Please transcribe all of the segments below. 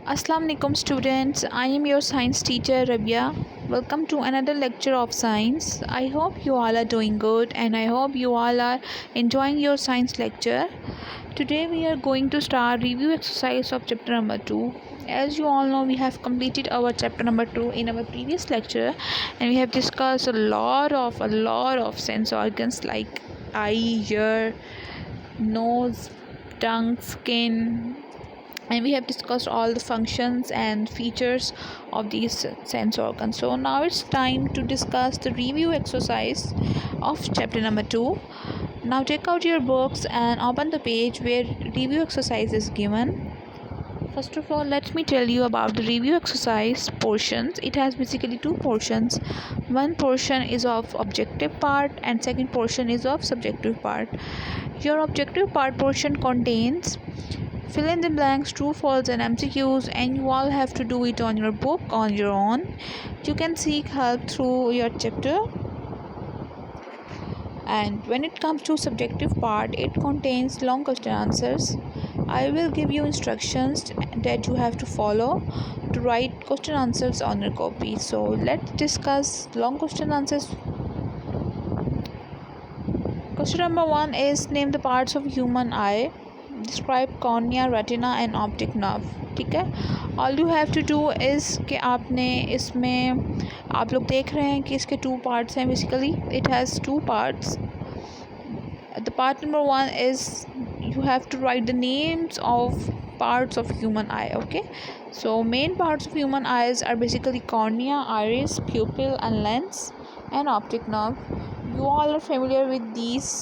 Assalamu alaikum students. I am your science teacher Rabia. Welcome to another lecture of science. I hope you all are doing good and I hope you all are enjoying your science lecture. Today we are going to start review exercise of chapter number 2. As you all know, we have completed our chapter number 2 in our previous lecture and we have discussed a lot of sense organs like eye, ear, nose, tongue, skin, and we have discussed all the functions and features of these sense organs. So now it's time to discuss the review exercise of chapter number 2. Now take out your books and open the page where review exercise is given. First of all, let me tell you about the review exercise portions. It has basically two portions. One portion is of objective part and second portion is of subjective part. Your objective part portion contains fill in the blanks, true, false, and MCQs, and you all have to do it on your book on your own. You can seek help through your chapter. And when it comes to subjective part, it contains long question answers. I will give you instructions that you have to follow to write question answers on your copy. So let's discuss long question answers. Question number 1 is name the parts of human eye. Describe cornea, retina and optic nerve. ठीक है, all you have to do is कि आपने इसमें आप लोग देख रहे हैं कि इसके टू पार्ट्स हैं. Basically it has two parts. The part number 1 is you have to write the names of parts of human eye. Okay, so main parts of human eyes are basically cornea, iris, pupil and lens, and optic nerve. You all are familiar with these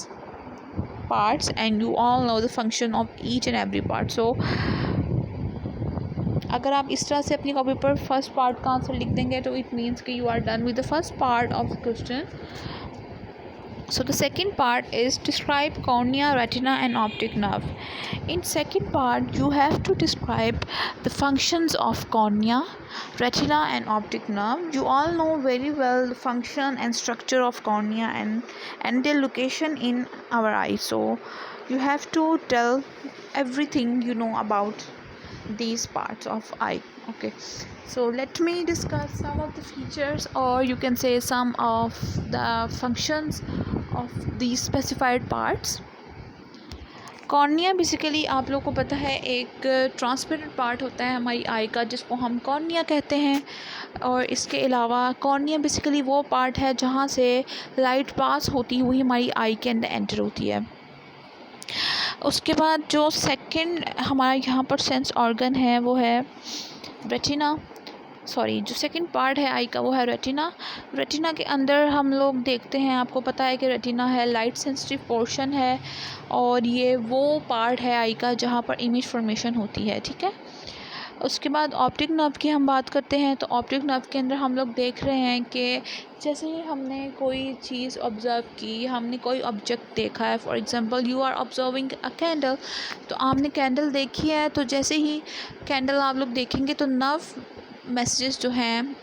parts and you all know the function of each and every part. So अगर आप इस तरह से अपनी copy पर first part का answer लिख देंगे तो इट मीन्स कि you are done with the first part of the question. So the second part is describe cornea, retina and optic nerve. In second part you have to describe the functions of cornea, retina and optic nerve. You all know very well the function and structure of cornea and their location in our eye. So you have to tell everything you know about these parts of eye. Okay, so let me discuss some of the features or you can say some of the functions of these specified parts. Cornea basically आप लोग को पता है एक transparent part होता है हमारी आई का जिसको हम कॉर्निया कहते हैं. और इसके अलावा कॉर्निया बेसिकली वो पार्ट है जहाँ से लाइट पास होती हुई हमारी आई के अंदर एंटर होती है. उसके बाद जो सेकंड हमारा यहाँ पर सेंस ऑर्गन है वो है रेटिना. जो सेकंड पार्ट है आई का वो है रेटिना. रेटिना के अंदर हम लोग देखते हैं, आपको पता है कि रेटिना है लाइट सेंसिटिव पोर्शन है और ये वो पार्ट है आई का जहाँ पर इमेज फॉर्मेशन होती है. ठीक है, उसके बाद ऑप्टिक नर्व की हम बात करते हैं तो ऑप्टिक नर्व के अंदर हम लोग देख रहे हैं कि जैसे ही हमने कोई चीज़ ऑब्ज़र्व की, हमने कोई ऑब्जेक्ट देखा है, for example you are observing a candle, तो आपने कैंडल देखी है तो जैसे ही कैंडल आप लोग देखेंगे तो नर्व मैसेजेस जो हैं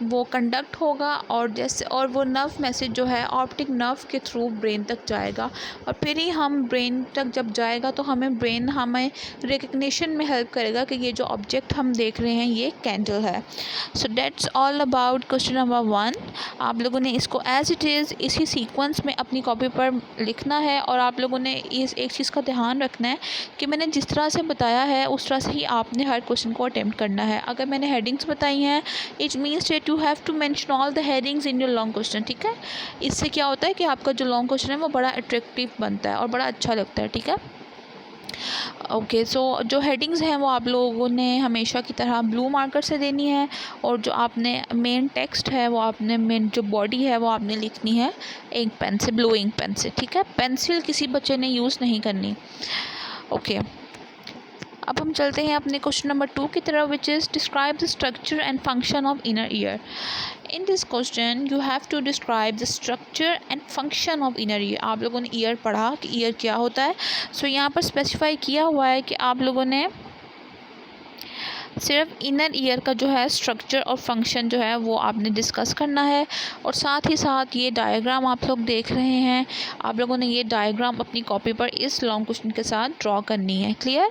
वो कंडक्ट होगा और वो नर्व मैसेज जो है ऑप्टिक नर्व के थ्रू ब्रेन तक जाएगा और फिर ही हम ब्रेन तक जब जाएगा तो ब्रेन हमें रिकग्निशन में हेल्प करेगा कि ये जो ऑब्जेक्ट हम देख रहे हैं ये कैंडल है. So that's all about question number 1. आप लोगों ने इसको एज इट इज़ इसी सीक्वेंस में अपनी कॉपी पर लिखना है और आप लोगों ने इस एक चीज़ का ध्यान रखना है कि मैंने जिस तरह से बताया है उस तरह से ही आपने हर क्वेश्चन को अटेम्प्ट करना है. अगर मैंने हेडिंग्स बताई हैं it means that you have to mention all the headings in your long question. ठीक है, इससे क्या होता है कि आपका जो लॉन्ग क्वेश्चन है वो बड़ा अट्रैक्टिव बनता है और बड़ा अच्छा लगता है. ठीक है, ओके. सो जो हेडिंग्स हैं वो आप लोगों ने हमेशा की तरह ब्लू मार्कर से देनी है और जो आपने मेन टेक्स्ट है वो आपने मेन जो बॉडी है वो आपने लिखनी है इंक पेन से, ब्लू इंक पेन से. ठीक है, पेंसिल किसी बच्चे ने यूज़ नहीं करनी. ओके, अब हम चलते हैं अपने क्वेश्चन नंबर 2 की तरफ which is describe the structure and function of inner ear. In this question you have to describe the structure and function of inner ear. आप लोगों ने ईयर पढ़ा कि ईयर क्या होता है. सो यहाँ पर स्पेसिफाई किया हुआ है कि आप लोगों ने सिर्फ इनर ईयर का जो है स्ट्रक्चर और फंक्शन जो है वो आपने डिस्कस करना है। और साथ ही साथ ये डायग्राम आप लोग देख रहे हैं, आप लोगों ने ये डायग्राम अपनी कॉपी पर इस लॉन्ग क्वेश्चन के साथ ड्रॉ करनी है। क्लियर।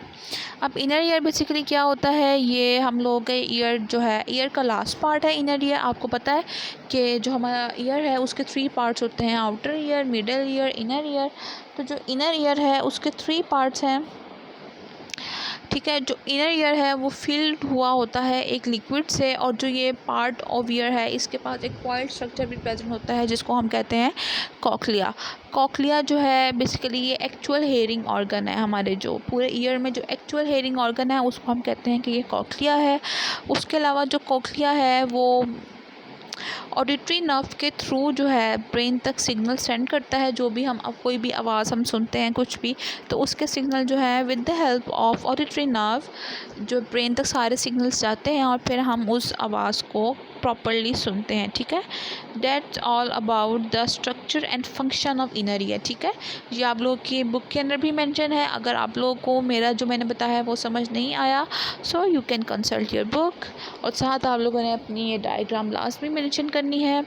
अब इनर ईयर बेसिकली क्या होता है, ये हम लोग के ईयर जो है, ईयर का लास्ट पार्ट है इनर ईयर। आपको पता है कि जो हमारा ईयर है उसके 3 पार्ट्स होते हैं, outer ear, middle ear, inner ear. तो जो इनर ईयर है उसके 3 पार्ट्स हैं। ठीक है, जो इनर ईयर है वो फिल्ड हुआ होता है एक लिक्विड से, और जो ये पार्ट ऑफ ईयर है इसके पास एक कॉइल्ड स्ट्रक्चर भी प्रेजेंट होता है जिसको हम कहते हैं कॉक्लिया। कॉक्लिया जो है बेसिकली ये एक्चुअल हेयरिंग ऑर्गन है, हमारे जो पूरे ईयर में जो एक्चुअल हेयरिंग ऑर्गन है उसको हम कहते हैं कि ये कॉक्लिया है। उसके अलावा जो कॉक्लिया है वो ऑडिटरी नर्व के थ्रू जो है ब्रेन तक सिग्नल सेंड करता है। जो भी हम अब कोई भी आवाज़ हम सुनते हैं कुछ भी, तो उसके सिग्नल जो है with the help of auditory nerve जो ब्रेन तक सारे सिग्नल्स जाते हैं और फिर हम उस आवाज़ को प्रॉपरली सुनते हैं। ठीक है, that's all about the structure and function of inner year. ठीक है, ये आप लोग की बुक के अंदर भी मेंशन है। अगर आप लोगों को मेरा जो मैंने बताया है वो समझ नहीं आया, so you can consult your book. और साथ आप लोगों ने अपनी ये डायग्राम लास्ट में मेंशन करनी है।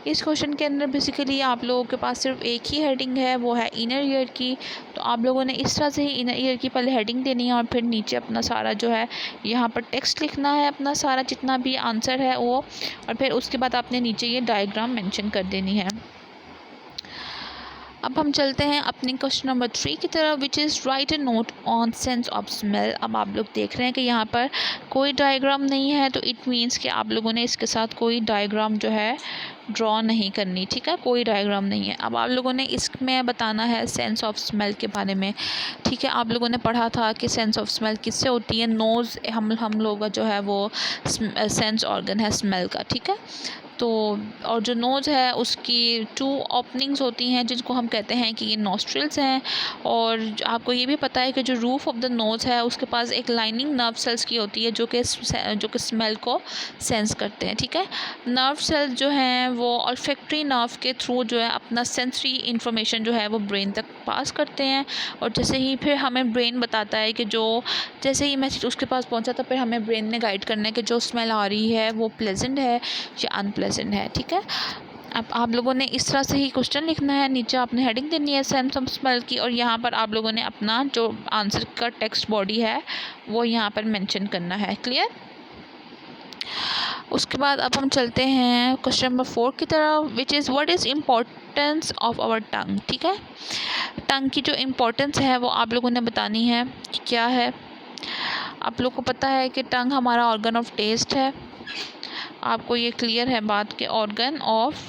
इस क्वेश्चन के अंदर बेसिकली आप लोगों के पास सिर्फ एक ही हेडिंग है, वो है इनर ईयर की। तो आप लोगों ने इस तरह से ही इनर ईयर की पहले हेडिंग देनी है और फिर नीचे अपना सारा जो है यहाँ पर टेक्स्ट लिखना है, अपना सारा जितना भी आंसर है वो, और फिर उसके बाद आपने नीचे ये डायग्राम मेंशन कर देनी है। अब हम चलते हैं अपने क्वेश्चन नंबर 3 की तरफ, which is right A note on sense of smell. अब आप लोग देख रहे हैं कि यहाँ पर कोई डायग्राम नहीं है, तो इट मीन्स कि आप लोगों ने इसके साथ कोई डायग्राम जो है ड्रॉ नहीं करनी। ठीक है, कोई डायग्राम नहीं है। अब आप लोगों ने इसमें बताना है सेंस ऑफ स्मेल के बारे में। ठीक है, आप लोगों ने पढ़ा था कि सेंस ऑफ स्मेल किससे होती है, नोज़ हम लोग का जो है वो सेंस ऑर्गन है स्मेल का। ठीक है, तो और जो नोज़ है उसकी 2 ओपनिंग्स होती हैं जिनको हम कहते हैं कि ये नॉस्ट्रिल्स हैं। और आपको ये भी पता है कि जो रूफ ऑफ द नोज़ है उसके पास एक लाइनिंग नर्व सेल्स की होती है जो कि स्मेल को सेंस करते हैं। ठीक है, नर्व सेल्स जो हैं वो ऑल्फैक्टरी नर्व के थ्रू जो है अपना सेंसरी इन्फॉर्मेशन जो है वो ब्रेन तक पास करते हैं। और जैसे ही फिर हमें ब्रेन बताता है कि जो जैसे ही मैसेज उसके पास पहुंचा तो फिर हमें ब्रेन ने गाइड करना है कि जो स्मेल आ रही है वो प्लेजेंट है या अनप्लेजेंट है। ठीक है, अब आप लोगों ने इस तरह से ही क्वेश्चन लिखना है, नीचे आपने हेडिंग देनी है सेंस ऑफ स्मेल की, और यहाँ पर आप लोगों ने अपना जो आंसर का टेक्स्ट बॉडी है वो यहाँ पर मेंशन करना है। क्लियर। उसके बाद अब हम चलते हैं क्वेश्चन नंबर 4 की तरफ, which is what is importance of our tongue. ठीक है, टंग की जो इम्पोर्टेंस है वो आप लोगों ने बतानी है कि क्या है। आप लोग को पता है कि टंग हमारा ऑर्गन ऑफ टेस्ट है, आपको ये क्लियर है बात कि ऑर्गन ऑफ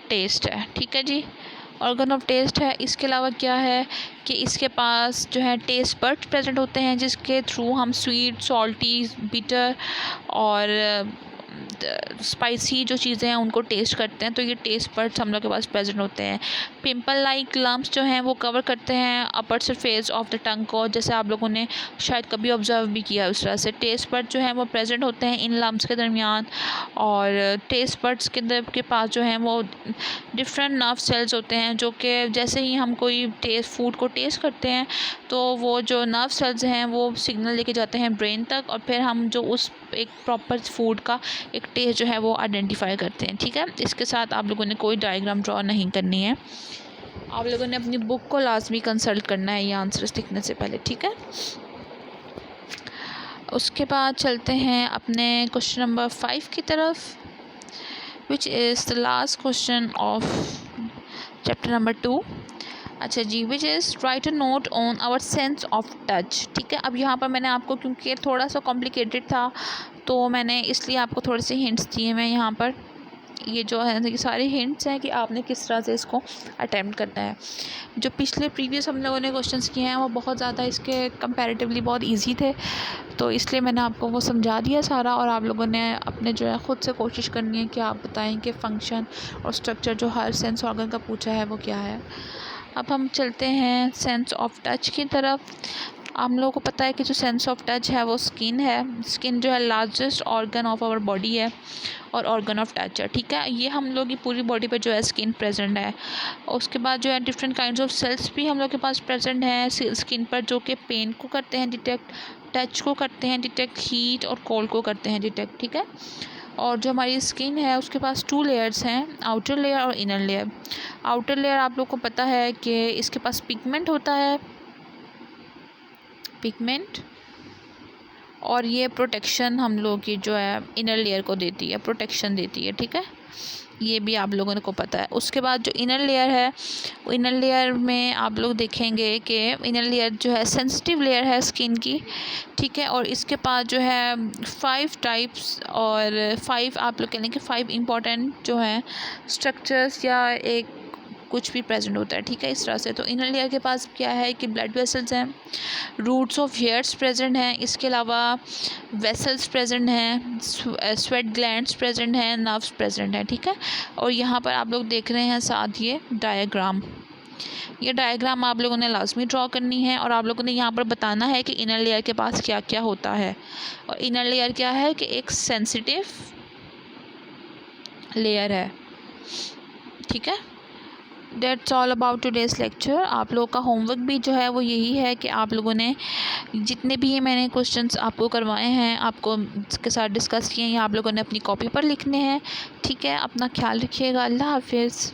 टेस्ट है। ठीक है जी, ऑर्गन ऑफ टेस्ट है। इसके अलावा क्या है कि इसके पास जो है टेस्ट बड्स प्रेजेंट होते हैं जिसके थ्रू हम स्वीट, सॉल्टी, बिटर और स्पाइसी जो चीज़ें हैं उनको टेस्ट करते हैं। तो ये टेस्ट बड्स हम लोग के पास प्रेजेंट होते हैं। पिंपल लाइक लम्प्स जो हैं वो कवर करते हैं upper surface of the tongue को, जैसे आप लोगों ने शायद कभी ऑब्जर्व भी किया उस तरह से। टेस्ट बड जो हैं वो प्रेजेंट होते हैं इन लम्प्स के दरमियान, और टेस्ट बड्स के पास जो हैं वो डिफरेंट नर्व सेल्स होते हैं जो कि जैसे ही हम कोई फूड को टेस्ट करते हैं तो वो जो नर्व सेल्स हैं वो सिग्नल लेके जाते हैं ब्रेन तक, और फिर हम जो उस एक प्रॉपर फूड का एक टेस्ट जो है वो आइडेंटिफाई करते हैं। ठीक है, इसके साथ आप लोगों ने कोई डायग्राम ड्रॉ नहीं करनी है। आप लोगों ने अपनी बुक को लाजमी कंसल्ट करना है ये आंसर्स लिखने से पहले। ठीक है, उसके बाद चलते हैं अपने क्वेश्चन नंबर 5 की तरफ, which is the last question of chapter number 2। अच्छा जी, which is write a note on our sense of touch. ठीक है, अब यहाँ पर मैंने आपको क्योंकि थोड़ा सा कॉम्प्लिकेटेड था तो मैंने इसलिए आपको थोड़े से हिंट्स दिए मैं यहाँ पर। ये जो है ये सारे हिंट्स हैं कि आपने किस तरह से इसको अटेम्प्ट करना है। जो पिछले प्रीवियस हम लोगों ने क्वेश्चंस किए हैं वो बहुत ज़्यादा इसके कंपैरेटिवली बहुत इजी थे, तो इसलिए मैंने आपको वो समझा दिया सारा। और आप लोगों ने अपने जो है ख़ुद से कोशिश करनी है कि आप बताएं कि फ़ंक्शन और स्ट्रक्चर जो हर सेंस ऑर्गन का पूछा है वो क्या है। अब हम चलते हैं सेंस ऑफ टच की तरफ। हम लोगों को पता है कि जो सेंस ऑफ टच है वो स्किन है। स्किन जो है largest organ of our body है और ऑर्गन ऑफ टच है। ठीक है, ये हम लोग की पूरी बॉडी पे जो है स्किन प्रेजेंट है। उसके बाद जो है डिफरेंट काइंड्स ऑफ सेल्स भी हम लोग के पास प्रेजेंट हैं स्किन पर जो कि पेन को करते हैं डिटेक्ट। टच को करते हैं डिटेक्ट, हीट और कोल्ड को करते हैं डिटेक्ट, ठीक है। और जो हमारी स्किन है उसके पास 2 लेयर्स हैं, आउटर लेयर और इनर लेयर। आउटर लेयर आप लोग को पता है कि इसके पास पिगमेंट होता है, पिगमेंट, और ये प्रोटेक्शन हम लोग की जो है इनर लेयर को देती है, प्रोटेक्शन देती है, ठीक है। ये भी आप लोगों को पता है। उसके बाद जो इनर लेयर है, वो इनर लेयर में आप लोग देखेंगे कि इनर लेयर जो है सेंसिटिव लेयर है स्किन की, ठीक है। और इसके पास जो है 5 टाइप्स और 5 आप लोग कह लें कि 5 इंपॉर्टेंट जो हैं स्ट्रक्चर्स या एक कुछ भी प्रेजेंट होता है, ठीक है, इस तरह से। तो इनर लेयर के पास क्या है कि ब्लड वेसल्स हैं, रूट्स ऑफ हेयर्स प्रेजेंट हैं, इसके अलावा वेसल्स प्रेजेंट हैं, स्वेट ग्लैंड्स प्रेजेंट हैं, नर्व्स प्रेजेंट हैं, ठीक है। और यहाँ पर आप लोग देख रहे हैं साथ ये डायग्राम, ये डायग्राम आप लोगों ने लाजमी ड्रॉ करनी है और आप लोगों ने यहाँ पर बताना है कि इनर लेयर के पास क्या क्या होता है। और इनर लेयर क्या है कि एक सेंसिटिव लेयर है, ठीक है। That's all about today's lecture. आप लोगों का होमवर्क भी जो है वो यही है कि आप लोगों ने जितने भी ये मैंने क्वेश्चंस आपको करवाए हैं, आपको इसके साथ डिस्कस किए हैं, आप लोगों ने अपनी कॉपी पर लिखने हैं, ठीक है। अपना ख्याल रखिएगा। अल्लाह हाफिज़।